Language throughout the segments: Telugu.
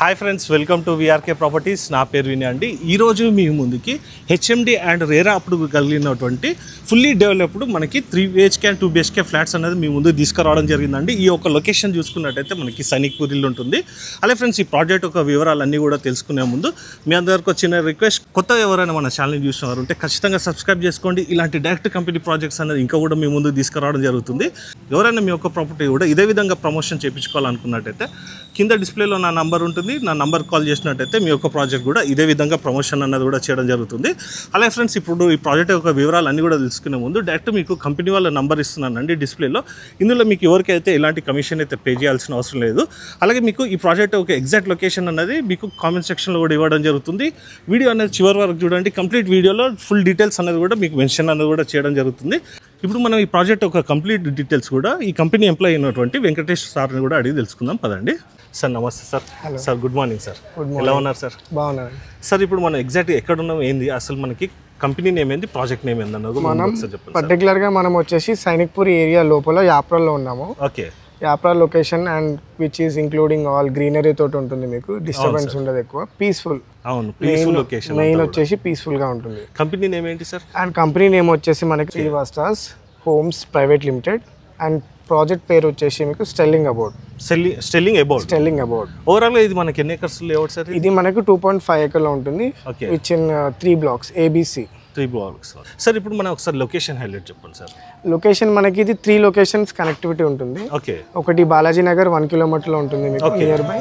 Hi friends, welcome to VRK properties. నా పేరు విని అండి. ఈరోజు మీ ముందుకి హెచ్ఎండి అండ్ రేరా అప్పుడు కలిగినటువంటి ఫుల్లీ డెవలప్డ్ మనకి 3BHK అండ్ 2BHK ఫ్లాట్స్ అనేది మీ ముందు తీసుకురావడం జరిగిందండి. ఈ యొక్క లొకేషన్ చూసుకున్నట్టయితే మనకి సైనిక్పూరిలో ఉంటుంది. అలాగే ఫ్రెండ్స్, ఈ ప్రాజెక్ట్ యొక్క వివరాలన్నీ కూడా తెలుసుకునే ముందు మీ అందరికి వచ్చిన రిక్వెస్ట్, కొత్తగా ఎవరైనా మన ఛానల్ చూసినవారు ఉంటే ఖచ్చితంగా సబ్స్క్రైబ్ చేసుకోండి. ఇలాంటి డైరెక్ట్ కంపెనీ ప్రాజెక్ట్స్ అనేది ఇంకా కూడా మీ ముందు తీసుకురావడం జరుగుతుంది. ఎవరైనా మీ యొక్క ప్రాపర్టీ కూడా ఇదే విధంగా ప్రమోషన్ చేయించుకోవాలనుకున్నట్టయితే కింద డిస్ప్లేలో నా నంబర్ ఉంటుంది. నా నంబర్ కాల్ చేసినట్టయితే మీ యొక్క ప్రాజెక్ట్ కూడా ఇదే విధంగా ప్రమోషన్ అన్నది కూడా చేయడం జరుగుతుంది. అలాగే ఫ్రెండ్స్, ఇప్పుడు ఈ ప్రాజెక్ట్ యొక్క వివరాలు అన్నీ కూడా తెలుసుకునే ముందు డైరెక్ట్ మీకు కంపెనీ వాళ్ళ నంబర్ ఇస్తున్నానండి డిస్ప్లేలో. ఇందులో మీకు ఎవరికైతే ఎలాంటి కమిషన్ అయితే పే చేయాల్సిన అవసరం లేదు. అలాగే మీకు ఈ ప్రాజెక్ట్ ఒక ఎగ్జాక్ట్ లొకేషన్ అనేది మీకు కామెంట్ సెక్షన్లో కూడా ఇవ్వడం జరుగుతుంది. వీడియో అనేది చివరి వరకు చూడండి. కంప్లీట్ వీడియోలో ఫుల్ డీటెయిల్స్ అనేది కూడా మీకు మెన్షన్ అనేది కూడా చేయడం జరుగుతుంది. ఇప్పుడు మనం ఈ ప్రాజెక్ట్ ఒక కంప్లీట్ డీటెయిల్స్ కూడా ఈ కంపెనీ ఎంప్లాయీ అయినటువంటి వెంకటేష్ సార్ని కూడా అడిగి తెలుసుకుందాం పదండి. సార్ నమస్తే sir. Sir good morning sir. ఎలా ఉన్నారు సార్? బాగున్నారు సార్. ఇప్పుడు మనం ఎగ్జాక్ట్ ఎక్కడ ఉన్నాం, ఏంది అసలు మనకి కంపెనీ నేమ్ ఏంది, ప్రాజెక్ట్ నేమ్ ఏంది అన్నది మనం పర్టికులర్గా మనం వచ్చేసి సైనిక్పూర్ ఏరియా లోపల యాప్రాల్లో ఉన్నాము. Okay. Yapral location and which is including all greenery తోటి ఉంటుంది. మీకు డిస్టర్బెన్స్ ఉండదు ఎక్కువ, పీస్ఫుల్. అవును, పీస్ఫుల్ లొకేషన్. మెయిన్ వచ్చేసి పీస్ఫుల్ గా ఉంటుంది. కంపెనీ నేమ్ ఏంటి సార్? అండ్ కంపెనీ నేమ్ వచ్చేసి మనకి Srivastas homes private limited. And project పేరు వచ్చేసి మీకు స్టెల్లింగ్ అబౌట్. స్టెల్లింగ్ అబౌట్. ఓవరాల్ గా ఇది మనకి ఎన్ని ఎకర్స్ లేఅవుట్ సార్? ఇది మనకు 2.5 acre ఉంటుంది. Which in 3 blocks ABC. 3 blocks sir. ఇప్పుడు మనం ఒకసారి లొకేషన్ హైలైట్ చెప్పండి సార్. లొకేషన్ మనకి ఇది 3 locations కనెక్టివిటీ ఉంటుంది. ఓకే. ఒకటి బాలాజీ నగర్ 1 kilometer లో ఉంటుంది మీకు నియర్ బై.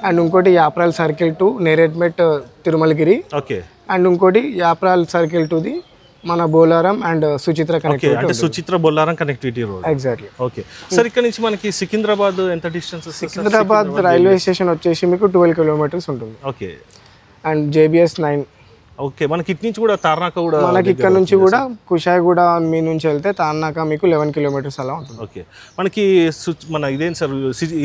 అండ్ ఇంకోటి Yapral circle to Neredmet Tirumalagiri. Okay. And ఇంకోటి యాప్రాల్ సర్కిల్ టు ది మన బోలారం అండ్ సుచిత్ర కనెక్టివిటీ. అంటే Suchitra Bolarum connectivity road. Exactly. Okay sir. ఇక్కడ నుంచి మనకి సికింద్రాబాద్ ఎంత డిస్టెన్స్? సికింద్రాబాద్ రైల్వే స్టేషన్ వచ్చేసి మీకు 12 kilometers ఉంటుంది. ఓకే. And JBS 9. ఓకే. మనకి ఇటు నుంచి కూడా తార్నాక కూడా, మనకి ఇక్కడ నుంచి కూడా కుషాయిగూడ మీ నుంచి వెళ్తే తార్నాక మీకు 11 kilometers అలా ఉంటుంది. ఓకే. మనకి మన ఇదేం సార్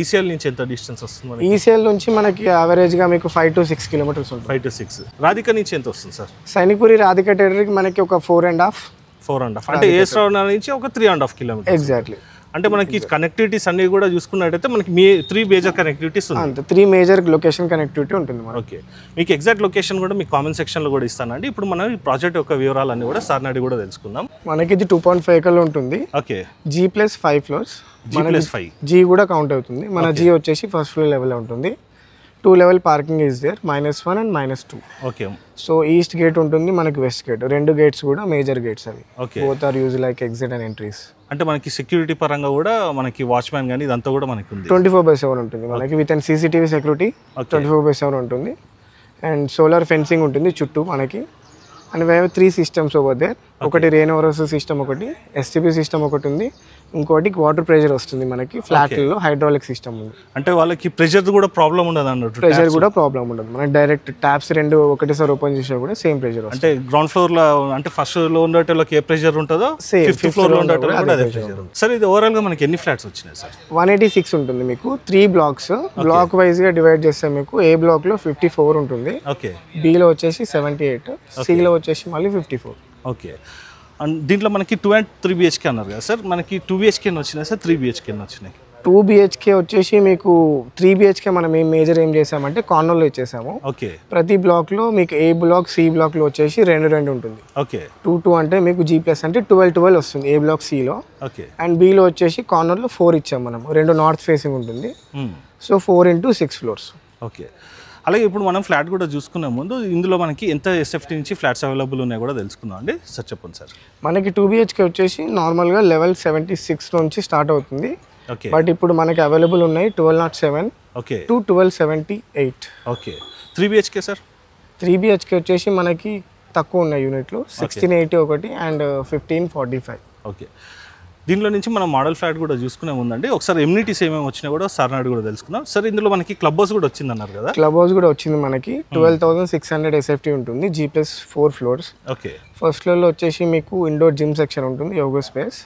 ఈసీఎల్ నుంచి ఎంత డిస్టెన్స్ వస్తుంది? ఈసీఎల్ నుంచి మనకి యావరేజ్ గా మీకు 5 to 6 kilometers ఉంటుంది. 5 to 6. రాధిక నుంచి ఎంత వస్తుంది సార్? సైనిక్పూరి రాధిక టెరిటరీకి మనకి ఒక 4.5 అంటే ఏస్రావణ నుంచి ఒక 3.5 kilometers. ఎగ్జాక్ట్లీ. అంటే మనకి కనెక్టివిటీస్ అన్ని కూడా చూసుకున్నట్టయితే మనకి 3 మేజర్ కనెక్టివిటీస్ ఉన్నాయి. 3 మేజర్ లొకేషన్ కనెక్టివిటీ ఉంటుంది. ఓకే. మీకు ఎగ్జాక్ట్ లొకేషన్ కూడా మీకు కామెంట్ సెక్షన్లో కూడా ఇస్తానండి. ఇప్పుడు మనం ఈ ప్రాజెక్ట్ యొక్క వివరాలన్నీ కూడా సార్ నాడి కూడా తెలుసుకుందాం. మనకి ఇది 2.5 acre ఉంటుంది. Okay. G+5 floors. G+5. G కూడా కౌంట్ అవుతుంది. మన G వచ్చేసి ఫస్ట్ ఫ్లోర్ లెవెల్ ఉంటుంది. 2 level parking is there, -1 and -2. Okay. So east gate ఉంటుంది, మనకి వెస్ట్ గేట్. 2 గేట్స్ కూడా మేజర్ గేట్స్ అవి. Okay. Both are use like exit and entries. అంటే మనకి సెక్యూరిటీ పరంగా కూడా మనకి వాచ్మ్యాన్ కానీ ఇదంతా కూడా మనకి ఉంది. 24/7 ఉంటుంది మనకి. విత్ అండ్ CCTV సెక్యూరిటీ 24/7 ఉంటుంది. అండ్ సోలార్ ఫెన్సింగ్ ఉంటుంది చుట్టూ మనకి. And we have 3 systems over there. ఒకటి రెయిన్ ఓవర్ సిస్టమ్, ఒకటి STP సిస్టమ్ ఒకటి ఉంది. ఇంకోటి వాటర్ ప్రెషర్ వస్తుంది మనకి. ఫ్లాట్లలో హైడ్రాలిక్ సిస్టమ్ ఉంది. అంటే వాళ్ళకి ప్రెషర్ కూడా ప్రాబ్లం ఉండదు అన్నట్టు. ప్రెషర్ కూడా ప్రాబ్లం ఉండదు. మనకి డైరెక్ట్ ట్యాప్స్ 2 ఒకటేసారి ఓపెన్ చేసినా కూడా సేమ్ ప్రెషర్ వస్తుంది. అంటే గ్రౌండ్ ఫ్లోర్ లో, అంటే ఫస్ట్ ఫ్లోర్ లో ఉండేటోళ్ళకి ఏ ప్రెషర్ ఉంటుందో 5th floor లో ఉండేటోళ్ళకి కూడా అదే ప్రెషర్ ఉంటుంది. సార్, ఇది ఓవరాల్ గా మనకి ఎన్ని ఫ్లాట్స్ వచ్చినాయి సార్? 186 ఉంటుంది మీకు. 3 blocks. బ్లాక్ వైజ్ గా డివైడ్ చేస్తే మీకు A block లో 54 ఉంటుంది. ఓకే. B లో వచ్చేసి 78. C లో వచ్చేసి మళ్ళీ 54. ఓకే. అండ్ దీంట్లో మనకి 2 and 3 BHK అన్నారు కదా సార్. మనకి 2 BHK వచ్చినాయి సార్, 3 BHK వచ్చినాయి? 2 BHK వచ్చేసి మీకు 3 BHK మనం ఏం చేసామంటే కార్నర్లో ఇచ్చేసాము. ఓకే. ప్రతి బ్లాక్ లో మీకు A block C block లో వచ్చేసి 2 ఉంటుంది. ఓకే. 2 అంటే మీకు G+ అంటే 12 వస్తుంది A block C లో. ఓకే. అండ్ B లో వచ్చేసి కార్నర్ లో 4 ఇచ్చాము మనం. 2 నార్త్ ఫేసింగ్ ఉంటుంది. So 4 into 6 floors. ఓకే. అలాగే ఇప్పుడు మనం ఫ్లాట్ కూడా చూసుకునే ముందు ఇందులో మనకి ఎంత SFT నుంచి ఫ్లాట్స్ అవైలబుల్ ఉన్నాయో కూడా తెలుసుకుందాం అండి. సార్ చెప్పండి సార్. మనకి 2 BHK వచ్చేసి నార్మల్గా లెవెల్ 76 నుంచి స్టార్ట్ అవుతుంది. ఓకే. బట్ ఇప్పుడు మనకి అవైలబుల్ ఉన్నాయి 1207 okay to 1278. Okay. 3 BHK sir? 3 BHK వచ్చేసి మనకి తక్కువ ఉన్నాయి యూనిట్లు. 1680 ఒకటి అండ్ 1545. ఓకే. దీనిలో నుంచి మనం మోడల్ ఫ్లాట్ కూడా చూసుకునే ఉందండి. ఒకసారి ఎమ్యూనిటీస్ ఏమేమి వచ్చినా కూడా సార్ నాడు కూడా తెలుసుకుందాం. సార్, ఇందులో మనకి క్లబ్ హౌస్ కూడా వచ్చింది అన్నారు కదా? క్లబ్ హౌస్ కూడా వచ్చింది మనకి. 12,600 SFT ఉంటుంది. G+4 floors. ఓకే. ఫస్ట్ ఫ్లోర్లో వచ్చేసి మీకు ఇండోర్ జిమ్ సెక్షన్ ఉంటుంది, యోగా స్పేస్.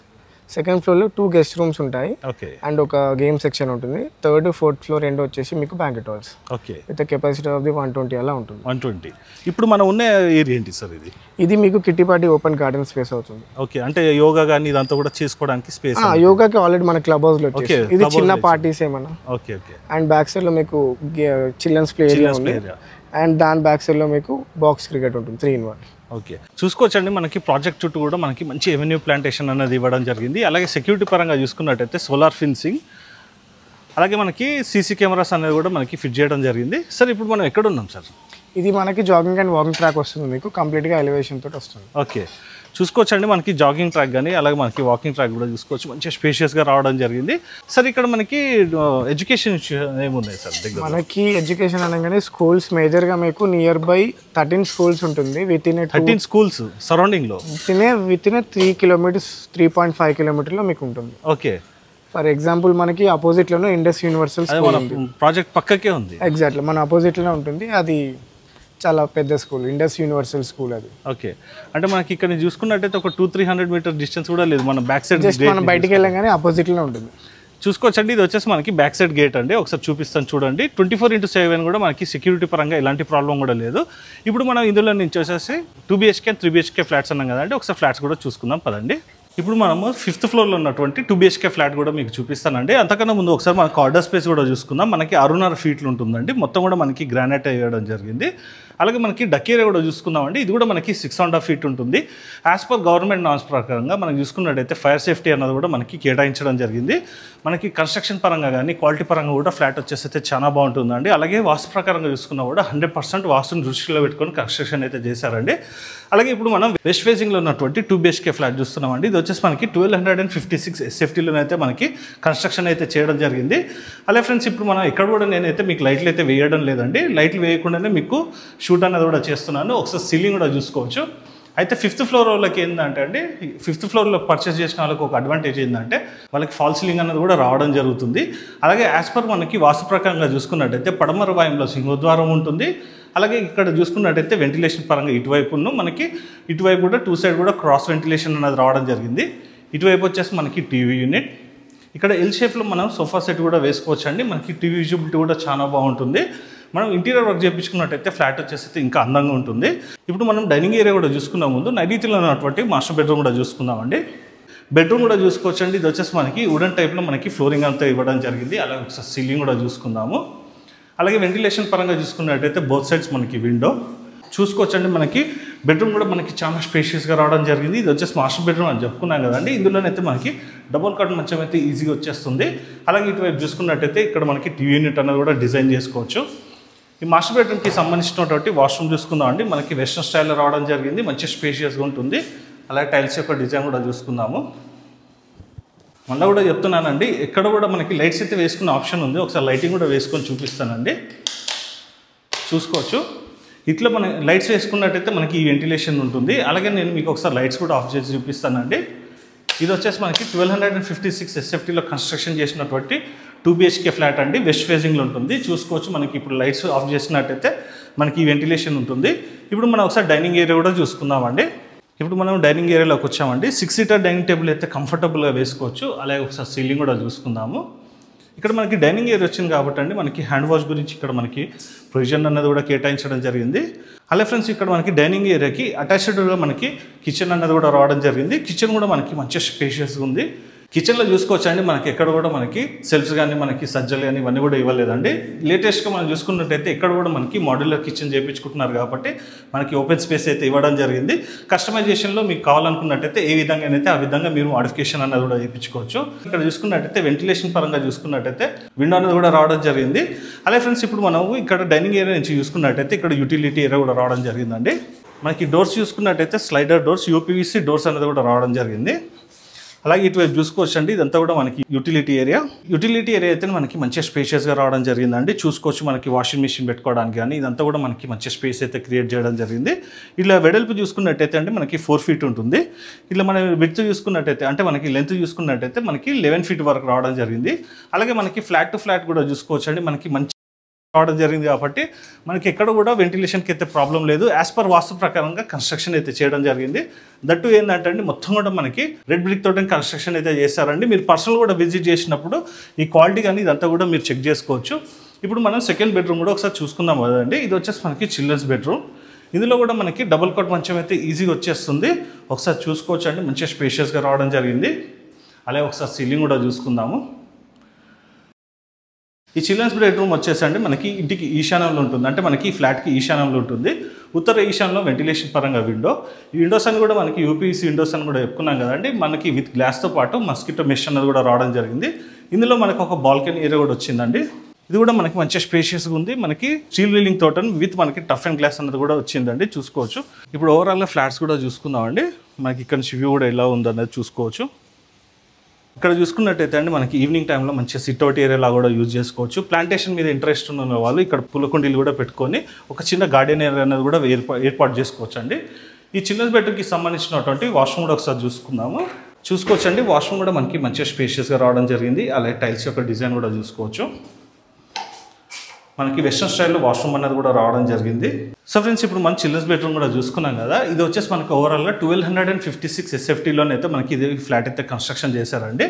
సెకండ్ ఫ్లోర్లో 2 గెస్ట్ రూమ్స్ ఉంటాయి ఓకే అండ్ ఒక గేమ్ సెక్షన్ ఉంటుంది. థర్డ్ ఫోర్త్ ఫ్లోర్ రెండు వచ్చేసి మీకు banquet halls okay with capacity of the 120 అలా ఉంటుంది. 120. ఇప్పుడు మనం ఉన్న ఏరియా ఏంటి సార్ ఇది? ఇది మీకు కిట్టిపాటి ఓపెన్ గార్డెన్ స్పేస్ అవుతుంది. ఓకే, అంటే యోగా కానీ ఇదంతా కూడా చేసుకోవడానికి స్పేస్. యోగాకి ఆల్రెడీ మన క్లబ్ హౌస్ లో వచ్చేసి ఇది చిన్న పార్టీస్ ఏమన్నా. Okay okay. And back side లో మీకు చిల్డ్రన్స్ ప్లే ఏరియా ఉంది అండ్ దాని బ్యాక్ సైడ్ లో మీకు బాక్స్ క్రికెట్ ఉంటుంది 3-in-1. ఓకే, చూసుకోవచ్చండి మనకి ప్రాజెక్ట్ చుట్టూ కూడా మనకి మంచి ఎవెన్యూ ప్లాంటేషన్ అనేది ఇవ్వడం జరిగింది. అలాగే సెక్యూరిటీ పరంగా చూసుకున్నట్టయితే సోలార్ ఫెన్సింగ్, అలాగే మనకి సీసీ కెమెరాస్ అనేది కూడా మనకి ఫిట్ చేయడం జరిగింది. సార్ ఇప్పుడు మనం ఎక్కడ ఉన్నాం సార్? ఇది మనకి జాగింగ్ అండ్ వాకింగ్ ట్రాక్ వస్తుంది, మీకు కంప్లీట్గా ఎలివేషన్ తోటి వస్తుంది. ఓకే, చూసుకోవచ్చండి మనకి జాగింగ్ ట్రాక్ కానీ అలాగే మనకి వాకింగ్ ట్రాక్ కూడా చూసుకోవచ్చు, మంచిగా స్పేషియస్గా రావడం జరిగింది. సార్ ఇక్కడ మనకి ఎడ్యుకేషన్ ఏమున్నాయి సార్ దగ్గర? మనకి ఎడ్యుకేషన్ అనగానే స్కూల్స్ మేజర్గా మీకు నియర్ బై 13 స్కూల్స్ ఉంటుంది. విత్ ఇన్ 13 స్కూల్స్ సరౌండింగ్లో విత్ ఇన్ 3 కిలోమీటర్స్ 3.5 కిలోమీటర్లో మీకు ఉంటుంది. ఓకే, ఫర్ ఎగ్జాంపుల్ మనకి ఆపోజిట్లోనే ఇండస్ యూనివర్సల్ స్కూల్ ఉంది. ప్రాజెక్ట్ పక్కకే ఉంది. ఎగ్జాక్ట్లీ మన ఆపోజిట్లోనే ఉంటుంది. అది చాలా పెద్ద స్కూల్, ఇండస్ యూనివర్సల్ స్కూల్ అది. ఓకే, అంటే మనకి ఇక్కడ చూసుకున్నట్టయితే ఒక 200-300 మీటర్ డిస్టెన్స్ కూడా లేదు, మన బ్యాక్ సైడ్ జస్ట్ మనం బయటికి వెళ్ళగానే ఆపోజిట్లోనే ఉంటుంది. చూసుకోవచ్చండి, ఇది వచ్చేసి మనకి బ్యాక్ సైడ్ గేట్ అండి. ఒకసారి చూపిస్తాను చూడండి. 24/7 కూడా మనకి సెక్యూరిటీ పరంగా ఎలాంటి ప్రాబ్లం కూడా లేదు. ఇప్పుడు మనం ఇందులో నుంచి వచ్చేసి 2 BHK 3 BHK ఫ్లాట్స్ అన్నాం కదండి, ఒకసారి ఫ్లాట్స్ కూడా చూసుకుందాం పదండి. ఇప్పుడు మనము 5th ఫ్లోర్లో ఉన్నటువంటి 2 BHK ఫ్లాట్ కూడా మీకు చూపిస్తానండి. అంతకన్నా ముందు ఒకసారి మనకి ఆర్డర్ స్పేస్ కూడా చూసుకుందాం. మనకి 6.5 ఫీట్లు ఉంటుందండి, మొత్తం కూడా మనకి గ్రానైట్ వేయడం జరిగింది. అలాగే మనకి డక్ ఏరియా కూడా చూసుకుందామండి, ఇది కూడా మనకి 6.5 ఫీట్ ఉంటుంది. యాజ్ పర్ గవర్నమెంట్ నామ్స్ ప్రకారంగా మనం చూసుకున్నట్టయితే ఫైర్ సేఫ్టీ అన్నది కూడా మనకి కేటాయించడం జరిగింది. మనకి కన్స్ట్రక్షన్ పరంగా కానీ క్వాలిటీ పరంగా కూడా ఫ్లాట్ వచ్చేసి అయితే చాలా బాగుంటుందండి. అలాగే వాస్తు ప్రకారంగా చూసుకున్నా కూడా 100% వాస్తుని దృష్టిలో పెట్టుకొని కన్స్ట్రక్షన్ అయితే చేశారండి. అలాగే ఇప్పుడు మనం వెస్ట్ ఫేసింగ్లో ఉన్నటువంటి 2 BHK ఫ్లాట్ చూస్తున్నామండి. ఇది వచ్చేసి మనకి 1256 SFTలోనైతే మనకి కన్స్ట్రక్షన్ అయితే చేయడం జరిగింది. అలాగే ఫ్రెండ్స్ ఇప్పుడు మనం ఎక్కడ కూడా నేనైతే మీకు లైట్లు అయితే వేయడం లేదండి, లైట్లు వేయకుండానే మీకు షూట్ అనేది కూడా చేస్తున్నాను. ఒకసారి సీలింగ్ కూడా చూసుకోవచ్చు. అయితే 5th ఫ్లోర్ వాళ్ళకి ఏంటంటే అండి, 5th ఫ్లోర్లో పర్చేస్ చేసిన వాళ్ళకి ఒక అడ్వాంటేజ్ ఏంటంటే వాళ్ళకి ఫాల్ సీలింగ్ అనేది కూడా రావడం జరుగుతుంది. అలాగే యాజ్ పర్ మనకి వాస్తు ప్రకారంగా చూసుకున్నట్టయితే పడమర వాయుంలో సింహద్వారం ఉంటుంది. అలాగే ఇక్కడ చూసుకున్నట్టయితే వెంటిలేషన్ పరంగా ఇటువైపును మనకి ఇటువైపు కూడా 2 సైడ్ కూడా క్రాస్ వెంటిలేషన్ అనేది రావడం జరిగింది. ఇటువైపు వచ్చేసి మనకి టీవీ యూనిట్, ఇక్కడ ఎల్ షేప్లో మనం సోఫా సెట్ కూడా వేసుకోవచ్చు అండి. మనకి టీవీ విజిబిలిటీ కూడా చాలా బాగుంటుంది. మనం ఇంటీరియర్ వర్క్ చేయించుకున్నట్టయితే ఫ్లాట్ వచ్చేసి ఇంకా అందంగా ఉంటుంది. ఇప్పుడు మనం డైనింగ్ ఏరియా కూడా చూసుకున్న ముందు నైరుతిలో ఉన్నటువంటి మాస్టర్ బెడ్రూమ్ కూడా చూసుకుందామండి. బెడ్రూమ్ కూడా చూసుకోవచ్చండి. ఇది వచ్చేసి మనకి వుడెన్ టైప్లో మనకి ఫ్లోరింగ్ అంతా ఇవ్వడం జరిగింది. అలాగే ఒకసారి సీలింగ్ కూడా చూసుకుందాము. అలాగే వెంటిలేషన్ పరంగా చూసుకున్నట్టయితే బోత్ సైడ్స్ మనకి విండో చూసుకోవచ్చండి. మనకి బెడ్రూమ్ కూడా మనకి చాలా స్పేషియస్గా రావడం జరిగింది. ఇది వచ్చేసి మాస్టర్ బెడ్రూమ్ అని చెప్పుకున్నాం కదండి. ఇందులోనైతే మనకి డబుల్ కాట్ మంచం అయితే ఈజీగా వచ్చేస్తుంది. అలాగే ఇటువైపు చూసుకున్నట్టయితే ఇక్కడ మనకి టీవీ యూనిట్ అనేది కూడా డిజైన్ చేసుకోవచ్చు. ఈ మాస్టర్ బెడ్రూమ్కి సంబంధించినటువంటి వాష్రూమ్ చూసుకుందాం అండి. మనకి వెస్ట్రన్ స్టైల్లో రావడం జరిగింది, మంచి స్పేషియస్గా ఉంటుంది. అలాగే టైల్స్ యొక్క డిజైన్ కూడా చూసుకుందాము. మళ్ళీ కూడా చెప్తున్నానండి, ఎక్కడ కూడా మనకి లైట్స్ అయితే వేసుకునే ఆప్షన్ ఉంది. ఒకసారి లైటింగ్ కూడా వేసుకొని చూపిస్తానండి, చూసుకోవచ్చు. ఇట్లా మన లైట్స్ వేసుకున్నట్టయితే మనకి ఈ వెంటిలేషన్ ఉంటుంది. అలాగే నేను మీకు ఒకసారి లైట్స్ కూడా ఆఫ్ చేసి చూపిస్తానండి. ఇది వచ్చేసి మనకి 1256 SFTలో కన్స్ట్రక్షన్ చేసినటువంటి 2 BHK ఫ్లాట్ అండి. వెస్ట్ ఫేసింగ్లో ఉంటుంది, చూసుకోవచ్చు. మనకి ఇప్పుడు లైట్స్ ఆఫ్ చేసినట్టయితే మనకి ఈ వెంటిలేషన్ ఉంటుంది. ఇప్పుడు మనం ఒకసారి డైనింగ్ ఏరియా కూడా చూసుకుందామండి. ఇప్పుడు మనం డైనింగ్ ఏరియాలోకి వచ్చామండి. 6 సీటర్ డైనింగ్ టేబుల్ అయితే కంఫర్టబుల్గా వేసుకోవచ్చు. అలాగే ఒకసారి సీలింగ్ కూడా చూసుకుందాము. ఇక్కడ మనకి డైనింగ్ ఏరియా వచ్చింది కాబట్టి అండి మనకి హ్యాండ్ వాష్ గురించి ఇక్కడ మనకి ప్రొవిజన్ అన్నది కూడా కేటాయించడం జరిగింది. అలాగే ఫ్రెండ్స్ ఇక్కడ మనకి డైనింగ్ ఏరియాకి అటాచ్డ్గా మనకి కిచెన్ అన్నది కూడా రావడం జరిగింది. కిచెన్ కూడా మనకి మంచి స్పేషియస్గా ఉంది. కిచెన్లో చూసుకోవచ్చండి, మనకి ఎక్కడ కూడా మనకి సెల్ఫ్స్ కానీ మనకి సజ్జలు కానీ ఇవన్నీ కూడా ఇవ్వలేదండి. లేటెస్ట్గా మనం చూసుకున్నట్టయితే ఎక్కడ కూడా మనకి మాడ్యులర్ కిచెన్ చేయించుకుంటున్నారు కాబట్టి మనకి ఓపెన్ స్పేస్ అయితే ఇవ్వడం జరిగింది. కస్టమైజేషన్లో మీకు కావాలనుకున్నట్టయితే ఏ విధంగా అయితే ఆ విధంగా మీరు మోడిఫికేషన్ అన్నది కూడా చేయించుకోవచ్చు. ఇక్కడ చూసుకున్నట్టయితే వెంటిలేషన్ పరంగా చూసుకున్నట్టయితే విండో అనేది కూడా రావడం జరిగింది. అలాగే ఫ్రెండ్స్ ఇప్పుడు మనం ఇక్కడ డైనింగ్ ఏరియా నుంచి చూసుకున్నట్టయితే ఇక్కడ యూటిలిటీ ఏరియా కూడా రావడం జరిగిందండి. మనకి డోర్స్ చూసుకున్నట్టయితే స్లైడర్ డోర్స్, UPVC డోర్స్ అనేది కూడా రావడం జరిగింది. అలాగే ఇటువైపు చూసుకోవచ్చు అండి, ఇదంతా కూడా మనకి యూటిలిటీ ఏరియా అయితే మనకి మంచిగా స్పేషియస్గా రావడం జరిగిందండి. చూసుకోవచ్చు, మనకి వాషింగ్ మిషన్ పెట్టుకోవడానికి కానీ ఇదంతా కూడా మనకి మంచి స్పేస్ అయితే క్రియేట్ చేయడం జరిగింది. ఇలా వెడల్పు చూసుకున్నట్టయితే అంటే మనకి 4 ఫీట్ ఉంటుంది. ఇలా మనం విడ్త్ చూసుకున్నట్టయితే అంటే మనకి లెంత్ చూసుకున్నట్టయితే మనకి 11 ఫీట్ వరకు రావడం జరిగింది. అలాగే మనకి ఫ్లాట్ టు ఫ్లాట్ కూడా చూసుకోవచ్చు అండి, మనకి మంచి రావడం జరిగింది కాబట్టి మనకి ఎక్కడ కూడా వెంటిలేషన్కి అయితే ప్రాబ్లం లేదు. యాజ్ పర్ వాస్తు ప్రకారంగా కన్స్ట్రక్షన్ అయితే చేయడం జరిగింది. దట్టు ఏంటంటే అండి మొత్తం కూడా మనకి రెడ్ బ్రిక్ తోటి కన్స్ట్రక్షన్ అయితే చేశారండి. మీరు పర్సనల్ కూడా విజిట్ చేసినప్పుడు ఈ క్వాలిటీ కానీ ఇదంతా కూడా మీరు చెక్ చేసుకోవచ్చు. ఇప్పుడు మనం సెకండ్ బెడ్రూమ్ కూడా ఒకసారి చూసుకుందాం కదండి. ఇది వచ్చేసి మనకి చిల్డ్రన్స్ బెడ్రూమ్. ఇందులో కూడా మనకి డబుల్ కాట్ మంచం అయితే ఈజీగా వచ్చేస్తుంది. ఒకసారి చూసుకోవచ్చు అండి, మంచిగా స్పేషియస్గా రావడం జరిగింది. అలాగే ఒకసారి సీలింగ్ కూడా చూసుకుందాము. ఈ చిల్డ్రన్స్ బెడ్రూమ్ వచ్చేసండి మనకి ఇంటికి ఈశాన్యంలో ఉంటుంది, అంటే మనకి ఫ్లాట్కి ఈశాన్యంలో ఉంటుంది. ఉత్తర ఈశాన్యంలో వెంటిలేషన్ పరంగా విండో. ఈ విండోస్ అని కూడా మనకి యూపీసీ విండోస్ అని కూడా చెప్పుకున్నాం కదండి. మనకి విత్ గ్లాస్తో పాటు మస్కిటో మెష్ అన్నది కూడా రావడం జరిగింది. ఇందులో మనకు ఒక బాల్కనీ ఏరియా కూడా వచ్చిందండి. ఇది కూడా మనకి మంచిగా స్పేషియస్గా ఉంది. మనకి స్టీల్ రీలింగ్ తోట విత్ మనకి టఫ్ అండ్ గ్లాస్ అన్నది కూడా వచ్చిందండి, చూసుకోవచ్చు. ఇప్పుడు ఓవరాల్గా ఫ్లాట్స్ కూడా చూసుకుందామండి. మనకి ఇక్కడ నుంచి వ్యూ కూడా ఎలా ఉందనేది చూసుకోవచ్చు. ఇక్కడ చూసుకున్నట్టయితే అండి మనకి ఈవినింగ్ టైంలో మంచిగా సిట్అవుట్ ఏరియాలా కూడా యూజ్ చేసుకోవచ్చు. ప్లాంటేషన్ మీద ఇంట్రెస్ట్ ఉన్న వాళ్ళు ఇక్కడ పూలకుండీలు కూడా పెట్టుకొని ఒక చిన్న గార్డెన్ ఏరియా అనేది కూడా ఏర్పాటు చేసుకోవచ్చు అండి. ఈ చిల్డ్రన్స్ బెడ్రూమ్కి సంబంధించినటువంటి వాష్రూమ్ కూడా ఒకసారి చూసుకుందాము. చూసుకోవచ్చండి, వాష్రూమ్ కూడా మనకి మంచిగా స్పేషియస్గా రావడం జరిగింది. అలాగే టైల్స్ యొక్క డిజైన్ కూడా చూసుకోవచ్చు. మనకి వెస్ట్రన్ స్టైల్లో వాష్రూమ్ అనేది కూడా రావడం జరిగింది. సో ఫ్రెండ్స్, ఇప్పుడు మనం చిల్డ్రన్స్ బెడ్రూమ్ కూడా చూసుకున్నాం కదా. ఇది వచ్చేసి మనకి ఓవరాల్గా 1256 SFTలోనైతే మనకి ఇది ఫ్లాట్ అయితే కన్స్ట్రక్షన్ చేశారండి.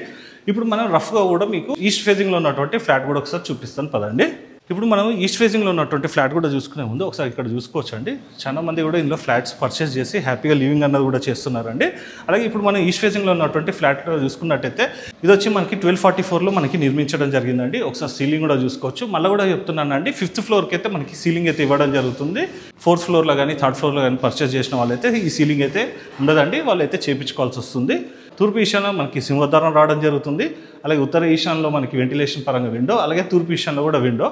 ఇప్పుడు మనం రఫ్గా కూడా మీకు ఈస్ట్ ఫేజింగ్లో ఉన్నటువంటి ఫ్లాట్ కూడా ఒకసారి చూపిస్తాను పదండి. ఇప్పుడు మనం ఈస్ట్ ఫేజింగ్లో ఉన్నటువంటి ఫ్లాట్ కూడా చూసుకునే ముందు ఒకసారి ఇక్కడ చూసుకోవచ్చు అండి. చాలా మంది కూడా ఇందులో ఫ్లాట్స్ పర్చేస్ చేసి హ్యాపీగా లివింగ్ అన్నది కూడా చేస్తున్నారండి. అలాగే ఇప్పుడు మనం ఈస్ట్ ఫేజింగ్లో ఉన్నటువంటి ఫ్లాట్ కూడా చూసుకున్నట్టయితే ఇది వచ్చి మనకి 1244లో మనకి నిర్మించడం జరిగిందండి. ఒకసారి సీలింగ్ కూడా చూసుకోవచ్చు. మళ్ళీ కూడా చెప్తున్నానండి, 5th ఫ్లోర్కి అయితే మనకి సీలింగ్ అయితే ఇవ్వడం జరుగుతుంది. 4th ఫ్లోర్లో కానీ 3rd ఫ్లోర్లో కానీ పర్చేస్ చేసిన వాళ్ళైతే ఈ సీలింగ్ అయితే ఉండదండి, వాళ్ళైతే చేయించుకోవాల్సి వస్తుంది. తూర్పు ఈశాన్యంలో మనకి సింహద్వారం రావడం జరుగుతుంది. అలాగే ఉత్తర ఈశాన్యంలో మనకి వెంటిలేషన్ పరంగా విండో, అలాగే తూర్పు ఈశాన్యంలో కూడా విండో.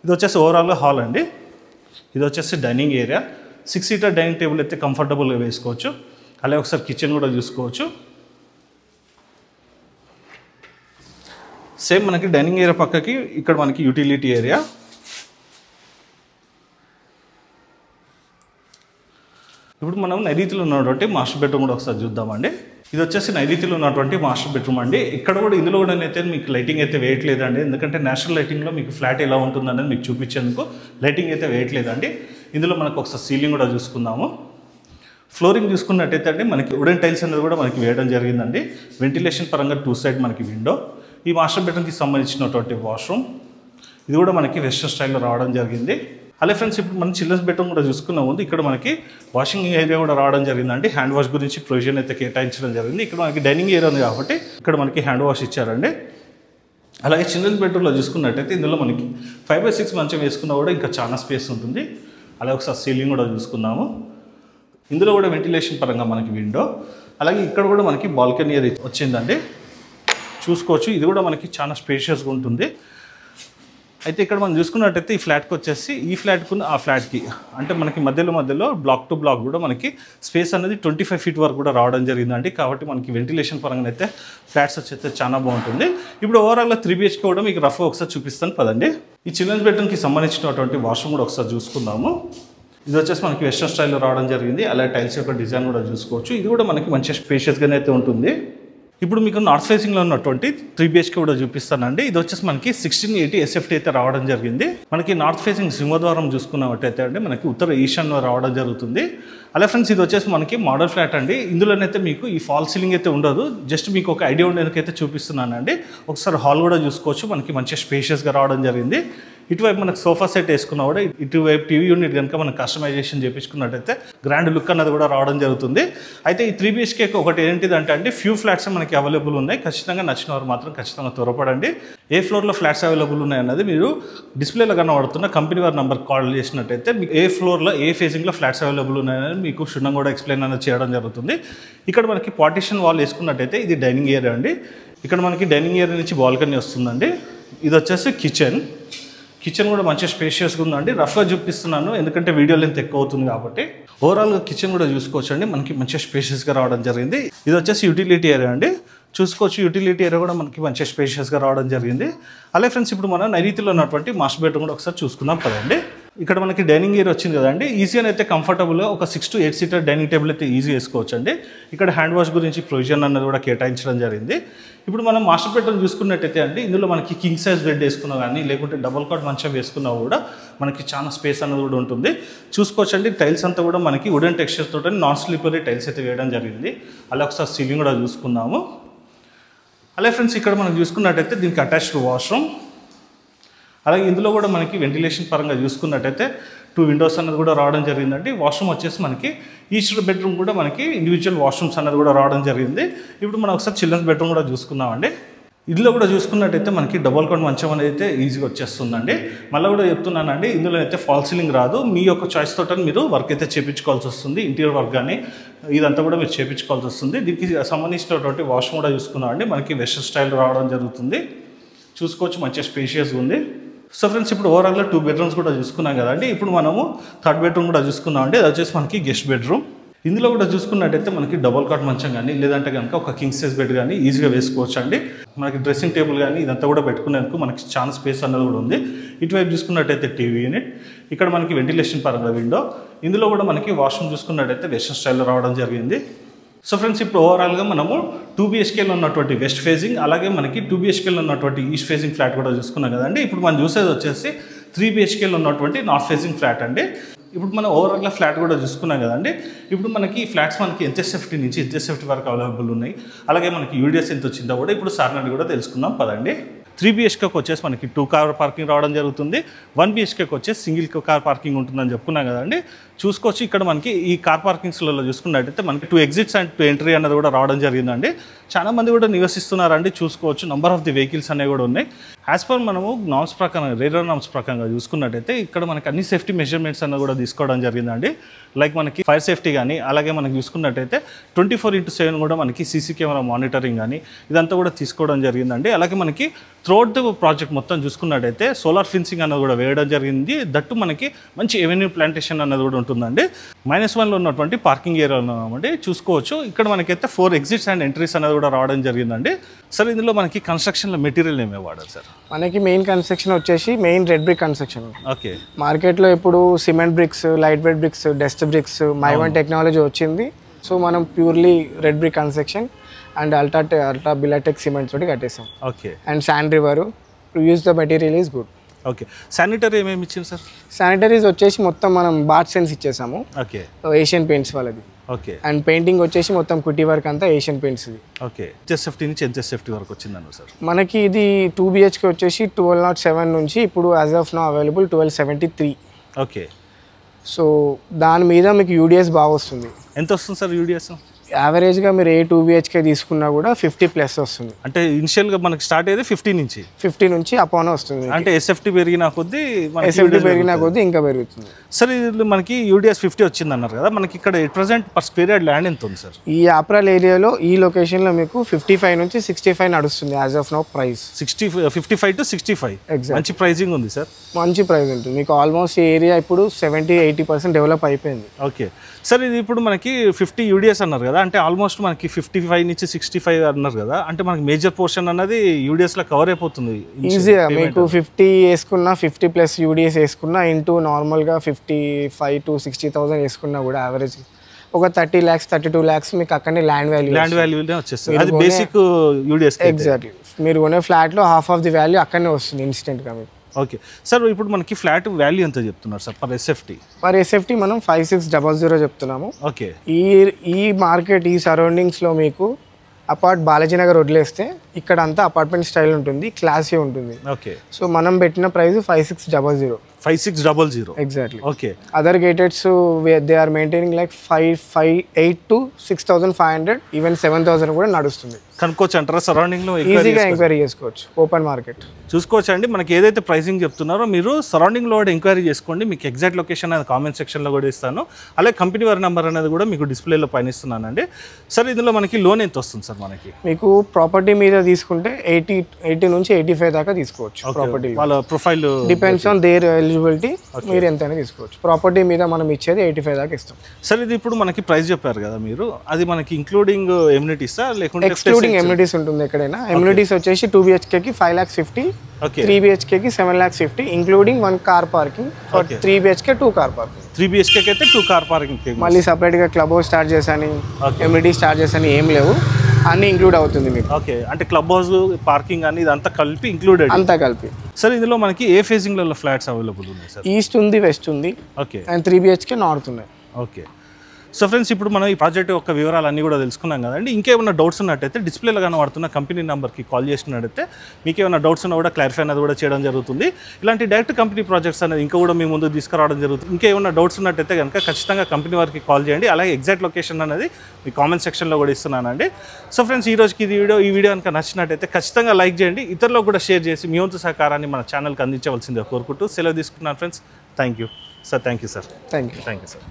ఇది వచ్చేసి ఓవరాల్గా హాల్ అండి. ఇది వచ్చేసి dining area. 6 seater dining table అయితే కంఫర్టబుల్గా వేసుకోవచ్చు. అలాగే ఒకసారి కిచెన్ కూడా చూసుకోవచ్చు. సేమ్ మనకి డైనింగ్ ఏరియా పక్కకి ఇక్కడ మనకి యూటిలిటీ ఏరియా. ఇప్పుడు మనం నైరుతిలో ఉన్నటువంటి మాస్టర్ బెడ్రూమ్ కూడా ఒకసారి చూద్దామండి. ఇది వచ్చేసి నైరుతిలో ఉన్నటువంటి మాస్టర్ బెడ్రూమ్ అండి. ఇక్కడ కూడా ఇందులో కూడా అయితే మీకు లైటింగ్ అయితే వేయట్లేదండి, ఎందుకంటే నేచురల్ లైటింగ్లో మీకు ఫ్లాట్ ఎలా ఉంటుందనేది మీకు చూపించేందుకు లైటింగ్ అయితే వేయట్లేదండి. ఇందులో మనకు ఒకసారి సీలింగ్ కూడా చూసుకుందాము. ఫ్లోరింగ్ చూసుకున్నట్టయితే అండి మనకి వుడెన్ టైల్స్ అనేది కూడా మనకి వేయడం జరిగిందండి. వెంటిలేషన్ పరంగా 2 సైడ్ మనకి విండో. ఈ మాస్టర్ బెడ్రూమ్కి సంబంధించినటువంటి వాష్రూమ్. ఇది కూడా మనకి వెస్టర్న్ స్టైల్లో రావడం జరిగింది. అలాగే ఫ్రెండ్స్, ఇప్పుడు మనం చిల్డ్రన్స్ బెడ్రూమ్ కూడా చూసుకున్న ముందు ఇక్కడ మనకి వాషింగ్ ఏరియా కూడా రావడం జరిగిందండి. హ్యాండ్ వాష్ గురించి ప్రొవిజన్ అయితే కేటాయించడం జరిగింది. ఇక్కడ మనకి డైనింగ్ ఏరియా ఉంది కాబట్టి ఇక్కడ మనకి హ్యాండ్ వాష్ ఇచ్చారండి. అలాగే చిల్డ్రన్స్ బెడ్రూమ్లో చూసుకున్నట్టయితే ఇందులో మనకి 5/6 మంచం వేసుకున్నా కూడా ఇంకా చాలా స్పేస్ ఉంటుంది. అలాగే ఒకసారి సీలింగ్ కూడా చూసుకుందాము. ఇందులో కూడా వెంటిలేషన్ పరంగా మనకి విండో, అలాగే ఇక్కడ కూడా మనకి బాల్కనీ ఏరియా వచ్చిందండి, చూసుకోవచ్చు. ఇది కూడా మనకి చాలా స్పేషియస్గా ఉంటుంది. అయితే ఇక్కడ మనం చూసుకున్నట్టయితే ఈ ఫ్లాట్కి వచ్చేసి ఈ ఫ్లాట్కు ఆ ఫ్లాట్కి అంటే మనకి మధ్యలో బ్లాక్ టు బ్లాక్ కూడా మనకి స్పేస్ అనేది 25 feet వరకు కూడా రావడం జరిగిందండి. కాబట్టి మనకి వెంటిలేషన్ పరంగా అయితే ఫ్లాట్స్ వచ్చేస్తే చాలా బాగుంటుంది. ఇప్పుడు ఓవరాల్గా 3 BHK కూడా మీకు రఫ్గా ఒకసారి చూపిస్తాను పదండి. ఈ చిల్డ్రన్స్ బెడ్రూమ్కి సంబంధించినటువంటి వాష్రూమ్ కూడా ఒకసారి చూసుకుందాము. ఇది వచ్చేసి మనకి వెస్టర్న్ స్టైల్లో రావడం జరిగింది. అలాగే టైల్స్ యొక్క డిజైన్ కూడా చూసుకోవచ్చు. ఇది కూడా మనకి మంచిగా స్పేషియస్గానే అయితే ఉంటుంది. ఇప్పుడు మీకు నార్త్ ఫేసింగ్లో ఉన్నటువంటి 3 BHK కూడా చూపిస్తానండి. ఇది వచ్చేసి మనకి 1680 SFT అయితే రావడం జరిగింది. మనకి నార్త్ ఫేసింగ్ సింహద్వారం చూసుకున్నట్టయితే అండి మనకి ఉత్తర ఈశాన్యంలో రావడం జరుగుతుంది. అలా ఫ్రెండ్స్, ఇది వచ్చేసి మనకి మోడల్ ఫ్లాట్ అండి. ఇందులోనైతే మీకు ఈ ఫాల్ సీలింగ్ అయితే ఉండదు, జస్ట్ మీకు ఒక ఐడియా ఉండేందుకైతే చూపిస్తున్నానండి. ఒకసారి హాల్ కూడా చూసుకోవచ్చు. మనకి మంచిగా స్పేషియస్గా రావడం జరిగింది. ఇటువైపు మనకు సోఫా సెట్ వేసుకున్నా కూడా ఇటువైపు టీవీ యూనిట్ కనుక మనం కస్టమైజేషన్ చేయించుకున్నట్టయితే గ్రాండ్ లుక్ అన్నది కూడా రావడం జరుగుతుంది. అయితే ఈ 3 BHK ఒకటి ఏంటిదంటే అండి, ఫ్యూ ఫ్లాట్స్ మనకి అవైలబుల్ ఉన్నాయి. ఖచ్చితంగా నచ్చిన వారు మాత్రం ఖచ్చితంగా త్వరపడండి. ఏ ఫ్లోర్లో ఫ్లాట్స్ అవైలబుల్ ఉన్నాయన్నది మీరు డిస్ప్లేలో కనబడుతున్న కంపెనీ వారి నెంబర్ కాల్ చేసినట్టయితే మీకు ఏ ఫ్లోర్లో ఏ ఫేజింగ్లో ఫ్లాట్స్ అవైలబుల్ ఉన్నాయని మీకు క్షుణ్ణంగా కూడా ఎక్స్ప్లెయిన్ అనేది చేయడం జరుగుతుంది. ఇక్కడ మనకి పార్టిషన్ వాల్ వేసుకున్నట్టయితే ఇది డైనింగ్ ఏరియా అండి. ఇక్కడ మనకి డైనింగ్ ఏరియా నుంచి బాల్కనీ వస్తుందండి. ఇది వచ్చేసి కిచెన్ కూడా మంచిగా స్పేషియస్గా ఉందండి. రఫ్గా చూపిస్తున్నాను ఎందుకంటే వీడియో లెంత్ ఎక్కువ అవుతుంది కాబట్టి. ఓవరాల్గా కిచెన్ కూడా చూసుకోవచ్చు అండి, మనకి మంచిగా స్పేషియస్గా రావడం జరిగింది. ఇది వచ్చేసి యూటిలిటీ ఏరియా అండి, చూసుకోవచ్చు. యూటిలిటీ ఏరియా కూడా మనకి మంచిగా స్పేషియస్గా రావడం జరిగింది. అలాగే ఫ్రెండ్స్, ఇప్పుడు మనం నైరుతిలో ఉన్నటువంటి మాస్టర్ బెడ్రూమ్ కూడా ఒకసారి చూసుకుందాం కదండి. ఇక్కడ మనకి డైనింగ్ ఏరియా వచ్చింది కదండి, ఈజీగా అయితే కంఫర్టబుల్గా ఒక 6 to 8 సీటర్ డైనింగ్ టేబుల్ అయితే ఈజీ వేసుకోవచ్చు అండి. ఇక్కడ హ్యాండ్ వాష్ గురించి ప్రొవిజన్ అన్నది కూడా కేటాయించడం జరిగింది. ఇప్పుడు మనం మాస్టర్ బెడ్రూమ్ చూసుకున్నట్టయితే అండి, ఇందులో మనకి కింగ్ సైజ్ బెడ్ వేసుకున్నా కానీ లేకుంటే డబుల్ కాట్ మంచం వేసుకున్నా కూడా మనకి చాలా స్పేస్ అన్నది కూడా ఉంటుంది. చూసుకోవచ్చు అండి, టైల్స్ అంతా కూడా మనకి వుడెన్ టెక్స్చర్ తోటి నాన్ స్లీపరీ టైల్స్ అయితే వేయడం జరిగింది. అలా ఒకసారి సీలింగ్ కూడా చూసుకుందాము. అలాగే ఫ్రెండ్స్, ఇక్కడ మనం చూసుకున్నట్టయితే దీనికి అటాచ్డ్ వాష్రూమ్, అలాగే ఇందులో కూడా మనకి వెంటిలేషన్ పరంగా చూసుకున్నట్టయితే 2 విండోస్ అన్నది కూడా రావడం జరిగిందండి. వాష్రూమ్ వచ్చేసి మనకి ఈచ్ బెడ్రూమ్ కూడా మనకి ఇండివిజువల్ వాష్రూమ్స్ అన్నది కూడా రావడం జరిగింది. ఇప్పుడు మనం ఒకసారి చిల్డ్రన్స్ బెడ్రూమ్ కూడా చూసుకుందామండి. ఇందులో కూడా చూసుకున్నట్టయితే మనకి డబల్ కాట్ మంచం అనేది అయితే ఈజీగా వచ్చేస్తుందండి. మళ్ళీ కూడా చెప్తున్నానండి, ఇందులో అయితే ఫాల్ సీలింగ్ రాదు. మీ యొక్క చాయిస్ తోట మీరు వర్క్ అయితే చేయించుకోవాల్సి వస్తుంది. ఇంటీరియర్ వర్క్ కానీ ఇదంతా కూడా మీరు చేయించుకోవాల్సి వస్తుంది. దీనికి సంబంధించినటువంటి వాష్రూమ్ కూడా చూసుకున్నామండి, మనకి వెస్టర్న్ స్టైల్ రావడం జరుగుతుంది. చూసుకోవచ్చు, మంచిగా స్పేషియస్గా ఉంది. సో ఫ్రెండ్స్, ఇప్పుడు ఓవరాల్గా 2 బెడ్రూమ్స్ కూడా చూసుకున్నాం కదండి. ఇప్పుడు మనము 3rd బెడ్రూమ్ కూడా చూసుకున్నామండి. అది వచ్చేసి మనకి గెస్ట్ బెడ్రూమ్. ఇందులో కూడా చూసుకున్నట్టయితే మనకి డబల్ కాట్ మంచం కానీ లేదంటే కనుక ఒక కింగ్ సైజ్ బెడ్ కానీ ఈజీగా వేసుకోవచ్చు అండి. మనకి డ్రెస్సింగ్ టేబుల్ కానీ ఇదంతా కూడా పెట్టుకునేందుకు మనకి చాలా స్పేస్ అన్నది కూడా ఉంది. ఇటువైపు చూసుకున్నట్టయితే టీవీ యూనిట్, ఇక్కడ మనకి వెంటిలేషన్ పరంగా విండో, ఇందులో కూడా మనకి వాష్రూమ్ చూసుకున్నట్టయితే వెస్టర్న్ స్టైల్లో రావడం జరిగింది. సో ఫ్రెండ్స్, ఇప్పుడు ఓవరాల్గా మనము 2 BHKలో ఉన్నటువంటి వెస్ట్ ఫేజింగ్, అలాగే మనకి 2 BHKలో ఉన్నటువంటి ఈస్ట్ ఫేజింగ్ ఫ్లాట్ కూడా చూసుకున్నాం కదండి. ఇప్పుడు మనం చూసేది వచ్చేసి 3 BHKలో ఉన్నటువంటి నార్త్ ఫేజింగ్ ఫ్లాట్ అండి. ఇప్పుడు మనం ఓవరాల్గా ఫ్లాట్ కూడా చూసుకున్నాం కదండి. ఇప్పుడు మనకి ఈ ఫ్లాట్స్ మనకి ఎంత సేఫ్టీ నుంచి ఎంత సేఫ్టీ వరకు అవైలబుల్ ఉన్నాయి, అలాగే మనకి యూడిఎస్ ఎంత వచ్చిందో కూడా ఇప్పుడు సార్ నుండి కూడా తెలుసుకుందాం పదండి. 3 BHKకి వచ్చేసి మనకి 2 కార్ పార్కింగ్ రావడం జరుగుతుంది. 1 BHKకి వచ్చేసి సింగిల్ కార్ పార్కింగ్ ఉంటుందని చెప్పుకున్నాం కదండి. చూసుకోవచ్చు, ఇక్కడ మనకి ఈ కార్ పార్కింగ్స్లలో చూసుకున్నట్టయితే మనకి 2 ఎగ్జిట్స్ అండ్ 2 ఎంట్రీ అన్నది కూడా రావడం జరిగిందండి. చాలా మంది కూడా నివసిస్తున్నారండి. చూసుకోవచ్చు, నంబర్ ఆఫ్ ది వెహికల్స్ అనేవి కూడా ఉన్నాయి. యాజ్ పర్ మనము నామ్స్ ప్రకారం, రేరా నామ్స్ ప్రకారంగా చూసుకున్నట్టయితే ఇక్కడ మనకి అన్ని సేఫ్టీ మెజర్మెంట్స్ అన్న కూడా తీసుకోవడం జరిగిందండి. లైక్ మనకి ఫైర్ సేఫ్టీ కానీ, అలాగే మనకి చూసుకున్నట్టయితే 24/7 కూడా మనకి సీసీ కెమెరా మానిటరింగ్ కానీ ఇదంతా కూడా తీసుకోవడం జరిగిందండి. అలాగే మనకి త్రూఅవుట్ ద ప్రాజెక్ట్ మొత్తం చూసుకున్నట్టయితే సోలార్ ఫెన్సింగ్ అన్నది కూడా వేయడం జరిగింది. దట్టు మనకి మంచి ఎవెన్యూ ప్లాంటేషన్ అన్నది కూడా ఉంటుందండి. -1లో ఉన్నటువంటి పార్కింగ్ ఏరియా ఉన్నామండి. చూసుకోవచ్చు, ఇక్కడ మనకైతే 4 ఎగ్జిట్స్ అండ్ ఎంట్రీస్ అనేది కూడా రావడం జరిగిందండి. సార్, ఇందులో మనకి కన్స్ట్రక్షన్లో మెటీరియల్ ఏమేమి వాడారు సార్? మనకి మెయిన్ కన్స్ట్రక్షన్ వచ్చేసి main red brick construction. Okay. మార్కెట్లో ఇప్పుడు cement bricks, light weight bricks, dust bricks, Mivan technology వచ్చింది. సో మనం purely red brick construction and ultra బిలాటెక్ సిమెంట్ తోటి కట్టేసాం. Okay. And sand river to use the material is good. Okay. Sanitary ఏమేమి ఇచ్చింది సార్? శానిటరీస్ వచ్చేసి మొత్తం మనం బాత్ సెన్స్ ఇచ్చేసాము. ఓకే. ఏషియన్ పెయింట్స్ వాళ్ళది. ఓకే. అండ్ పెయింటింగ్ వచ్చేసి మొత్తం కుట్టి వర్క్ అంతా ఏషియన్ పెయింట్స్. ఓకే. ఎంత సేఫ్టీ నుంచి ఎంత సేఫ్టీ వరకు వచ్చిందన్న సార్? మనకి ఇది 2 BHK వచ్చేసి 1207 నుంచి ఇప్పుడు as of now available 1273. Okay. So దాని మీద మీకు యూడిఎస్ బాగా వస్తుంది. ఎంత వస్తుంది సార్ యూడిఎస్? యావరేజ్గా మీరు 2 BHK తీసుకున్నా కూడా 50+ వస్తుంది. అంటే ఇనిషియల్గా మనకి స్టార్ట్ అయ్యేది 50 నుంచి 50 నుంచి అపాన్ వస్తుంది. అంటే ఎస్ఎఫ్టీ పెరిగిన కొద్దీ ఇంకా పెరుగుతుంది. సార్, ఇది మనకి యూడిఎస్ 50 వచ్చింది అన్నారు కదా, మనకి ఇక్కడ present per square yard land ఎంత ఉంది సార్? ఈ ఆప్రాల్ ఏరియాలో ఈ లొకేషన్లో మీకు 55 నుంచి 65 నడుస్తుంది as of now price. 55 to 65 మంచి ప్రైజింగ్ ఉంది సార్. మంచి ప్రైస్ ఉంటుంది మీకు. ఆల్మోస్ట్ ఈ ఏరియా ఇప్పుడు 70-80% డెవలప్ అయిపోయింది. ఓకే సార్, ఇది ఇప్పుడు మనకి 50 యూడిఎస్ అన్నారు కదా, అంటే ఆల్మోస్ట్ మనకి 55 నుంచి 65 అన్నారు కదా, అంటే మనకి మేజర్ పోర్షన్ అన్నది యూడిఎస్లో కవర్ అయిపోతుంది ఈజీగా. మీకు 50 వేసుకున్నా 50+ యూడిఎస్ వేసుకున్నా ఇంటూ నార్మల్గా 55 to 60,000 వేసుకున్నా కూడా యావరేజ్ ఒక 30 lakhs 32 lakhs మీకు అక్కడనే ల్యాండ్ వాల్యూ వచ్చేస్తుంది. అది బేసిక్ యూడిఎస్. ఎగ్జాక్ట్లీ. మీరు కొనే ఫ్లాట్లో హాఫ్ ఆఫ్ ది వాల్యూ అక్కడనే వస్తుంది ఇన్స్టెంట్గా మీకు. ఓకే సార్, ఇప్పుడు మనకి ఫ్లాట్ వాల్యూ ఎంత చెప్తున్నారు sir per SFT? Per SFT మనం 5600 చెప్తున్నాము. ఓకే. ఈ మార్కెట్ ఈ సరౌండింగ్స్లో మీకు బాలాజీనగర్ వదిలేస్తే ఇక్కడ అంతా అపార్ట్మెంట్ స్టైల్ ఉంటుంది, క్లాసీ ఉంటుంది. ఓకే. సో మనం పెట్టిన price 5600. 5600 exactly. Okay. Other gateds they are maintaining like 558 to 6500, even 7000 కూడా నడుస్తుంది. కనుక్కోవచ్చు అంటారా సరౌండింగ్లో? ఈజీగా ఎంక్వైరీ చేసుకోవచ్చు. ఓపెన్ మార్కెట్ చూసుకోవచ్చు అండి. మనకి ఏదైతే ప్రైసింగ్ చెప్తున్నారో మీరు సరౌండింగ్లో కూడా ఎంక్వైరీ చేసుకోండి. మీకు ఎగ్జాక్ట్ లొకేషన్ అనేది కామెంట్ సెక్షన్లో కూడా ఇస్తాను. అలాగే కంపెనీ వారి నెంబర్ అనేది కూడా మీకు డిస్ప్లేలో పైన ఇస్తున్నానండి. సార్, ఇందులో మనకి లోన్ ఎంత వస్తుంది సార్ మనకి? మీకు ప్రాపర్టీ మీద తీసుకుంటే 80 నుంచి 85 దాకా తీసుకోవచ్చు. ప్రాపర్టీ వాళ్ళ profile depends on their eligibility మీరు ఎంతైనా తీసుకోవచ్చు. ప్రాపర్టీ మీద మనం ఇచ్చేది 85 దాకా ఇస్తాం. సార్ ఇది ఇప్పుడు మనకి ప్రైస్ చెప్పారు కదా మీరు, అది మనకి ఇంక్లూడింగ్ ఎమ్యూనిటీసా లేకుంటే ఎక్స్క్లూడింగ్ ఎమ్యూనిటీస్ ఉంటుంది ఎక్కడైనా. ఎమ్యూనిటీస్ వచ్చేసి 2 BHKకి 5,50,000, 3 BHKకి 7,50,000 including 1 car parking, for 3 BHK 2 car parking. 3 BHKకి అయితే 2 కార్ పార్కింగ్. మళ్ళీ సపరేట్గా క్లబ్ హౌస్ చార్జెస్ అని ఎమ్యూనిటీ చార్జెస్ అని ఏం లేవు, అన్నీ ఇంక్లూడ్ అవుతుంది మీకు. ఓకే, అంటే క్లబ్ హౌస్ పార్కింగ్ అని ఇదంతా కలిపి ఇంక్లూడెడ్ అంతా కలిపి. సార్ ఇందులో మనకి ఏ ఫేజింగ్లలో ఫ్లాట్స్ అవైలబుల్ ఉన్నాయి సార్? ఈస్ట్ ఉంది, వెస్ట్ ఉంది, ఓకే, అండ్ 3 BHK నార్త్ ఉన్నాయి. ఓకే. సో ఫ్రెండ్స్, ఇప్పుడు మనం ఈ ప్రాజెక్ట్ యొక్క వివరాలన్నీ కూడా తెలుసుకున్నాం కదండి. ఇంకేమైనా డౌట్స్ ఉన్నట్టయితే డిస్ప్లేలో కనబడుతున్న కంపెనీ నెంబర్కి కాల్ చేసినట్టయితే మీకు ఏమైనా డౌట్స్ ఉన్నా కూడా క్లారిఫై అనేది కూడా చేయడం జరుగుతుంది. ఇలాంటి డైరెక్ట్ కంపెనీ ప్రాజెక్ట్స్ అనేది ఇంకా కూడా మీ ముందు తీసుకురావడం జరుగుతుంది. ఇంకేమైనా డౌట్స్ ఉన్నట్టయితే కనుక ఖచ్చితంగా కంపెనీ వారికి కాల్ చేయండి. అలాగే ఎగ్జాక్ట్ లొకేషన్ అనేది మీ కామెంట్ సెక్షన్లో కూడా ఇస్తున్నానండి. సో ఫ్రెండ్స్, ఈ రోజుకి ఈ వీడియో కనుక నచ్చినట్టయితే ఖచ్చితంగా లైక్ చేయండి, ఇతరులకు కూడా షేర్ చేసి మీ వంతు సహకారాన్ని మన ఛానల్కి అందించవలసిందిగా కోరుకుంటూ సెలవు తీసుకున్నాను friends. Thank you sir. Thank you sir. Thank you. Thank you sir.